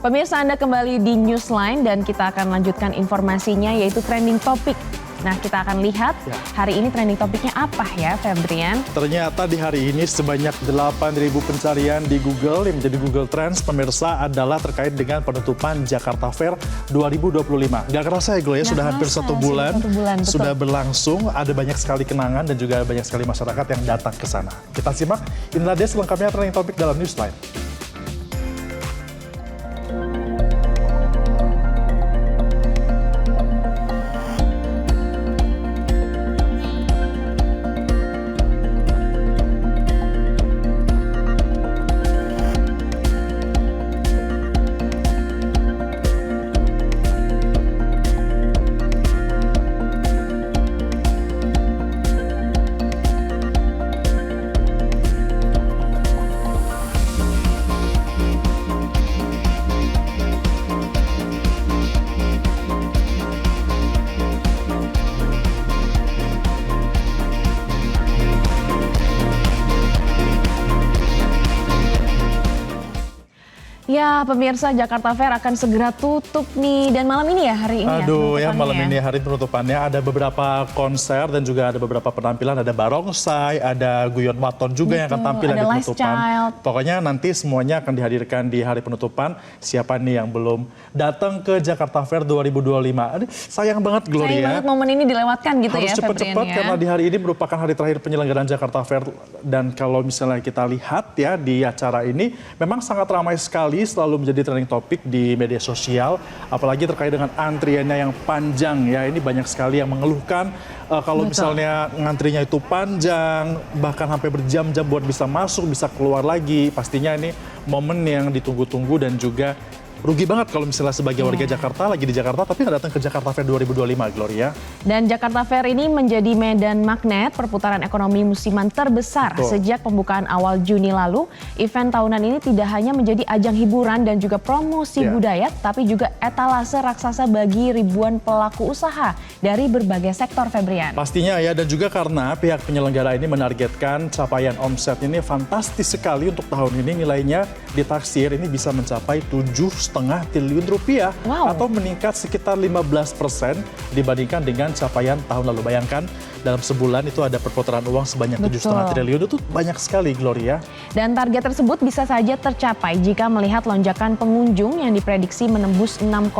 Pemirsa, Anda kembali di Newsline dan kita akan lanjutkan informasinya yaitu trending topik. Nah, kita akan lihat hari ini trending topiknya apa ya, Febrian? Ternyata di hari ini sebanyak 8.000 pencarian di Google yang menjadi Google Trends pemirsa adalah terkait dengan penutupan Jakarta Fair 2025. Gak kerasa ya Glo ya, sudah hampir satu bulan sudah berlangsung. Ada banyak sekali kenangan dan juga banyak sekali masyarakat yang datang ke sana. Kita simak, inilah dia selengkapnya trending topik dalam Newsline. Ya, pemirsa, Jakarta Fair akan segera tutup nih. Dan malam ini ya, hari ini Aduh ya, malam ini hari penutupannya. Ada beberapa konser dan juga ada beberapa penampilan. Ada barongsai, ada Guyon Waton juga yang akan tampil di penutupan. Pokoknya nanti semuanya akan dihadirkan di hari penutupan. Siapa nih yang belum datang ke Jakarta Fair 2025? Aduh, sayang banget Gloria. Sayang banget momen ini dilewatkan gitu. Harus ya, cepat-cepat ya? Karena di hari ini merupakan hari terakhir penyelenggaraan Jakarta Fair. Dan kalau misalnya kita lihat ya di acara ini, memang sangat ramai sekali, selalu menjadi trending topik di media sosial, apalagi terkait dengan antriannya yang panjang ya. Ini banyak sekali yang mengeluhkan kalau misalnya ngantrinya itu panjang, bahkan sampai berjam-jam buat bisa masuk, bisa keluar lagi. Pastinya ini momen yang ditunggu-tunggu dan juga rugi banget kalau misalnya sebagai warga Jakarta lagi di Jakarta tapi nggak datang ke Jakarta Fair 2025, Gloria. Dan Jakarta Fair ini menjadi medan magnet perputaran ekonomi musiman terbesar. Sejak pembukaan awal Juni lalu. Event tahunan ini tidak hanya menjadi ajang hiburan dan juga promosi budaya, tapi juga etalase raksasa bagi ribuan pelaku usaha dari berbagai sektor, Febrian. Pastinya ya, dan juga karena pihak penyelenggara ini menargetkan capaian omset ini fantastis sekali untuk tahun ini. Nilainya ditaksir ini bisa mencapai 7,5 triliun rupiah atau meningkat sekitar 15% dibandingkan dengan capaian tahun lalu. Bayangkan dalam sebulan itu ada perputaran uang sebanyak 7,5 triliun, itu banyak sekali, Gloria. Dan target tersebut bisa saja tercapai jika melihat lonjakan pengunjung yang diprediksi menembus 6,5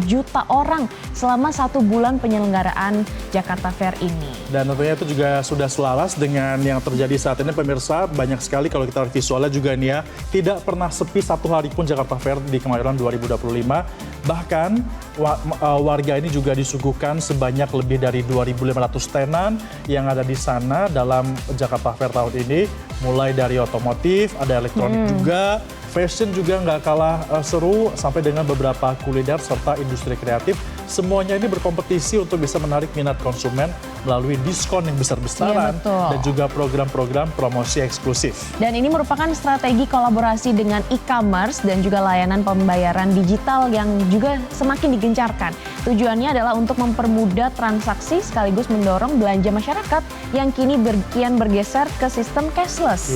juta orang selama 1 bulan penyelenggaraan Jakarta Fair ini. Dan tentunya itu juga sudah selaras dengan yang terjadi saat ini, pemirsa. Banyak sekali kalau kita lihat visualnya juga nih ya, tidak pernah sepi satu hari pun Jakarta Fair di Kemayoran 2025. Bahkan warga ini juga disuguhkan sebanyak lebih dari 2.500 tenan yang ada di sana dalam Jakarta Fair tahun ini. Mulai dari otomotif, ada elektronik juga, fashion juga nggak kalah seru, sampai dengan beberapa kuliner serta industri kreatif. Semuanya ini berkompetisi untuk bisa menarik minat konsumen melalui diskon yang besar-besaran dan juga program-program promosi eksklusif. Dan ini merupakan strategi kolaborasi dengan e-commerce dan juga layanan pembayaran digital yang juga semakin digencarkan. Tujuannya adalah untuk mempermudah transaksi sekaligus mendorong belanja masyarakat yang kini kian bergeser ke sistem cashless.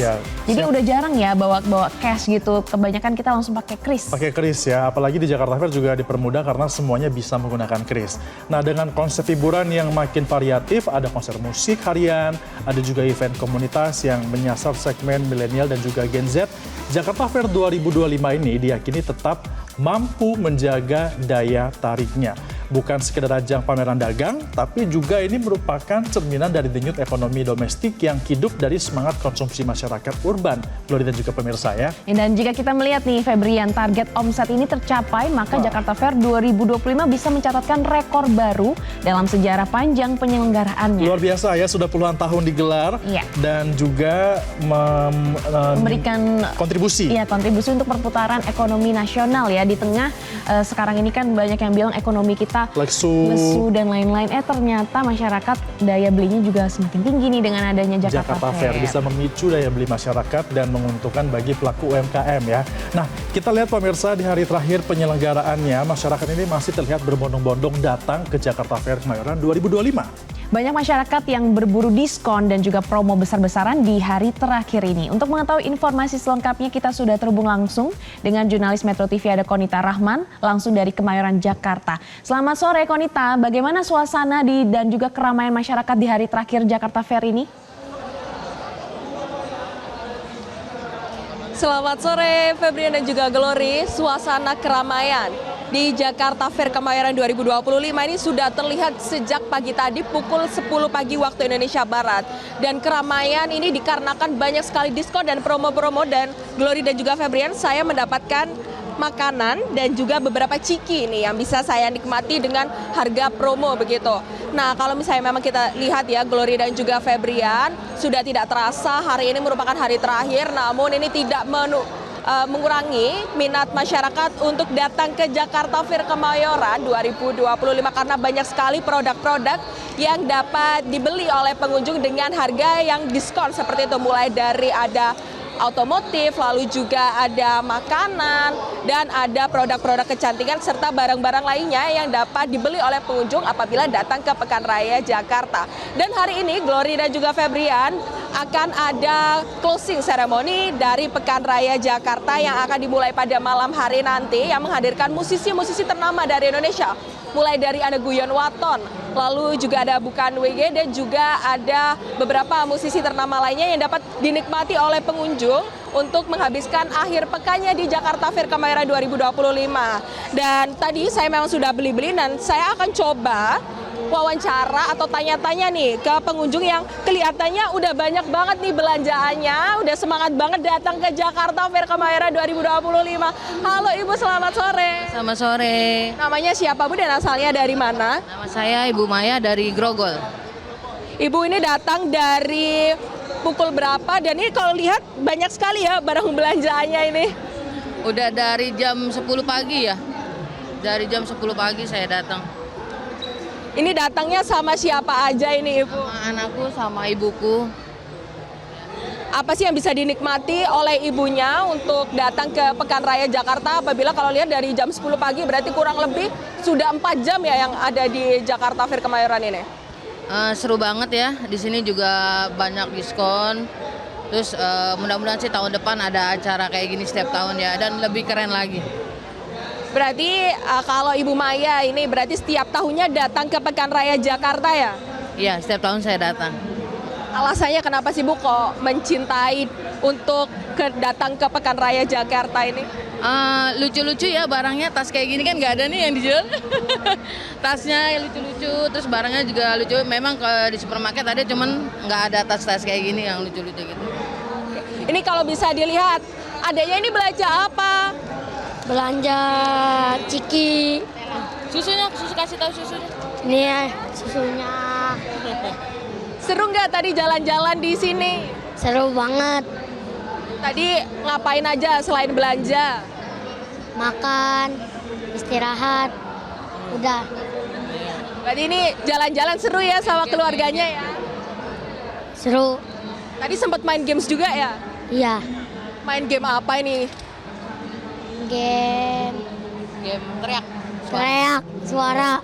Jadi udah jarang ya bawa cash gitu. Kebanyakan kita langsung pakai kris. Pakai kris ya, apalagi di Jakarta Fair juga dipermudah karena semuanya bisa menggunakan kris. Nah, dengan konsep hiburan yang makin variatif, ada konser musik harian, ada juga event komunitas yang menyasar segmen milenial dan juga Gen Z. Jakarta Fair 2025 ini diyakini tetap mampu menjaga daya tariknya. Bukan sekedar ajang pameran dagang, tapi juga ini merupakan cerminan dari denyut ekonomi domestik yang hidup dari semangat konsumsi masyarakat urban. Gloria dan juga pemirsa ya. Dan jika kita melihat nih, Febrian, target omset ini tercapai, maka Jakarta Fair 2025 bisa mencatatkan rekor baru dalam sejarah panjang penyelenggaraannya. Luar biasa ya, sudah puluhan tahun digelar dan juga memberikan kontribusi. Iya, kontribusi untuk perputaran ekonomi nasional ya. Di tengah sekarang ini kan banyak yang bilang ekonomi kita lesu dan lain-lain. Ternyata masyarakat daya belinya juga semakin tinggi nih dengan adanya Jakarta Fair. Bisa memicu daya beli masyarakat dan menguntungkan bagi pelaku UMKM ya. Nah, kita lihat pemirsa di hari terakhir penyelenggaraannya, masyarakat ini masih terlihat berbondong-bondong datang ke Jakarta Fair Kemayoran 2025. Banyak masyarakat yang berburu diskon dan juga promo besar-besaran di hari terakhir ini. Untuk mengetahui informasi selengkapnya kita sudah terhubung langsung dengan jurnalis Metro TV ada Konita Rahman langsung dari Kemayoran, Jakarta. Selamat sore Konita, bagaimana suasana dan juga keramaian masyarakat di hari terakhir Jakarta Fair ini? Selamat sore Febrian dan juga Glory, suasana keramaian di Jakarta Fair Kemayoran 2025 ini sudah terlihat sejak pagi tadi pukul 10 pagi waktu Indonesia Barat. Dan keramaian ini dikarenakan banyak sekali diskon dan promo-promo, dan Glory dan juga Febrian, saya mendapatkan makanan dan juga beberapa ciki nih yang bisa saya nikmati dengan harga promo begitu. Nah, kalau misalnya memang kita lihat ya Glory dan juga Febrian, sudah tidak terasa hari ini merupakan hari terakhir, namun ini tidak mengurangi minat masyarakat untuk datang ke Jakarta Fair Kemayoran 2025 karena banyak sekali produk-produk yang dapat dibeli oleh pengunjung dengan harga yang diskon seperti itu, mulai dari ada otomotif, lalu juga ada makanan, dan ada produk-produk kecantikan serta barang-barang lainnya yang dapat dibeli oleh pengunjung apabila datang ke Pekan Raya Jakarta. Dan hari ini Glory dan juga Febrian akan ada closing ceremony dari Pekan Raya Jakarta yang akan dimulai pada malam hari nanti yang menghadirkan musisi-musisi ternama dari Indonesia. Mulai dari ada Guyon Waton, lalu juga ada Bukan WG, dan juga ada beberapa musisi ternama lainnya yang dapat dinikmati oleh pengunjung untuk menghabiskan akhir pekannya di Jakarta Fair Kemayoran 2025. Dan tadi saya memang sudah beli-beli dan saya akan coba wawancara atau tanya-tanya nih ke pengunjung yang kelihatannya udah banyak banget nih belanjaannya, udah semangat banget datang ke Jakarta Fair Kemayoran 2025. Halo Ibu, selamat sore. Selamat sore. Namanya siapa Bu dan asalnya dari mana? Nama saya Ibu Maya dari Grogol. Ibu ini datang dari pukul berapa? Dan ini kalau lihat banyak sekali ya barang belanjaannya ini. Udah dari jam 10 pagi ya. Dari jam 10 pagi saya datang. Ini datangnya sama siapa aja ini Ibu? Sama anakku sama ibuku. Apa sih yang bisa dinikmati oleh ibunya untuk datang ke Pekan Raya Jakarta? Apabila kalau lihat dari jam 10 pagi berarti kurang lebih sudah 4 jam ya yang ada di Jakarta Fair Kemayoran ini. Seru banget ya. Di sini juga banyak diskon. Terus mudah-mudahan sih tahun depan ada acara kayak gini setiap tahun ya, dan lebih keren lagi. Berarti kalau Ibu Maya ini berarti setiap tahunnya datang ke Pekan Raya Jakarta ya? Iya, setiap tahun saya datang. Alasannya kenapa sih Bu kok mencintai untuk datang ke Pekan Raya Jakarta ini? Lucu-lucu ya barangnya, tas kayak gini kan nggak ada nih yang dijual. Tasnya lucu-lucu, terus barangnya juga lucu. Memang di supermarket ada, cuman nggak ada tas-tas kayak gini yang lucu-lucu gitu. Ini kalau bisa dilihat, adanya ini belanja apa? Belanja ciki. Susunya, susu kasih tahu susunya. Ini ya susunya. Seru nggak tadi jalan-jalan di sini? Seru banget. Tadi ngapain aja selain belanja? Makan, istirahat. Udah. Berarti ini jalan-jalan seru ya sama keluarganya ya? Seru. Tadi sempat main games juga ya? Iya. Main game apa ini? Game Teriak. teriak suara.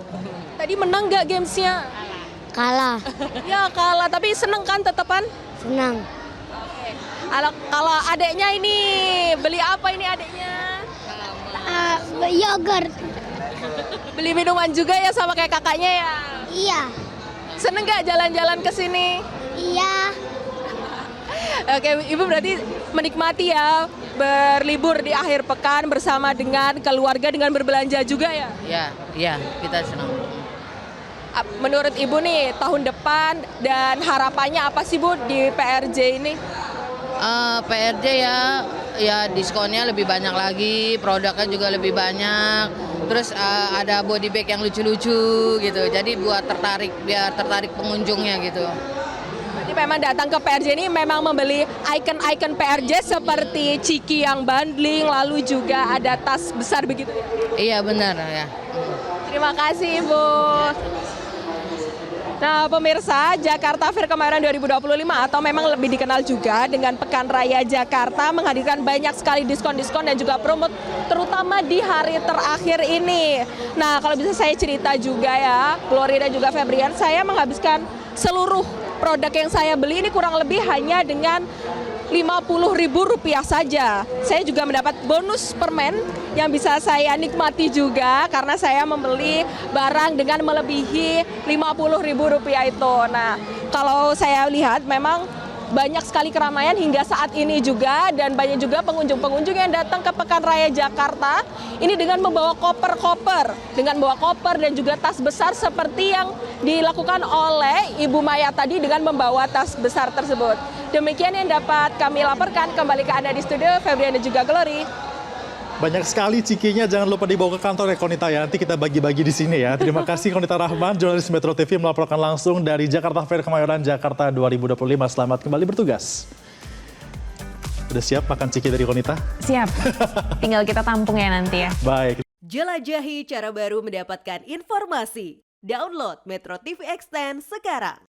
Tadi menang nggak gamesnya? Kalah. Ya kalah, tapi seneng kan tetepan? Senang. Kalau adeknya ini, beli apa ini adeknya? Yogurt. Beli minuman juga ya sama kayak kakaknya ya? Iya. Seneng nggak jalan-jalan ke sini? Iya. Oke, Ibu berarti menikmati ya berlibur di akhir pekan bersama dengan keluarga dengan berbelanja juga ya? Iya, kita senang. Menurut Ibu nih tahun depan dan harapannya apa sih Bu di PRJ ini? PRJ ya diskonnya lebih banyak lagi, produknya juga lebih banyak. Terus ada body bag yang lucu-lucu gitu. Jadi biar tertarik pengunjungnya gitu. Jadi memang datang ke PRJ ini memang membeli icon-icon PRJ seperti ciki yang bundling, lalu juga ada tas besar begitu ya? Iya benar ya. Terima kasih Ibu. Nah, pemirsa, Jakarta Fair Kemayoran 2025 atau memang lebih dikenal juga dengan Pekan Raya Jakarta menghadirkan banyak sekali diskon-diskon dan juga promo terutama di hari terakhir ini. Nah, kalau bisa saya cerita juga ya, Glory dan juga Febrian, saya menghabiskan seluruh produk yang saya beli ini kurang lebih hanya dengan Rp50.000 saja. Saya juga mendapat bonus permen yang bisa saya nikmati juga karena saya membeli barang dengan melebihi Rp50.000 itu. Nah, kalau saya lihat memang banyak sekali keramaian hingga saat ini juga dan banyak juga pengunjung-pengunjung yang datang ke Pekan Raya Jakarta ini dengan membawa koper-koper, dengan membawa koper dan juga tas besar seperti yang dilakukan oleh Ibu Maya tadi dengan membawa tas besar tersebut. Demikian yang dapat kami laporkan, kembali ke Anda di studio, Febrian dan juga Glory. Banyak sekali cikinya, jangan lupa dibawa ke kantor ya Konita ya. Nanti kita bagi-bagi di sini ya. Terima kasih Konita Rahman, jurnalis Metro TV melaporkan langsung dari Jakarta Fair Kemayoran Jakarta 2025. Selamat kembali bertugas. Udah siap makan ciki dari Konita? Siap, tinggal kita tampung ya nanti ya. Baik. Jelajahi cara baru mendapatkan informasi. Download Metro TV Extend sekarang.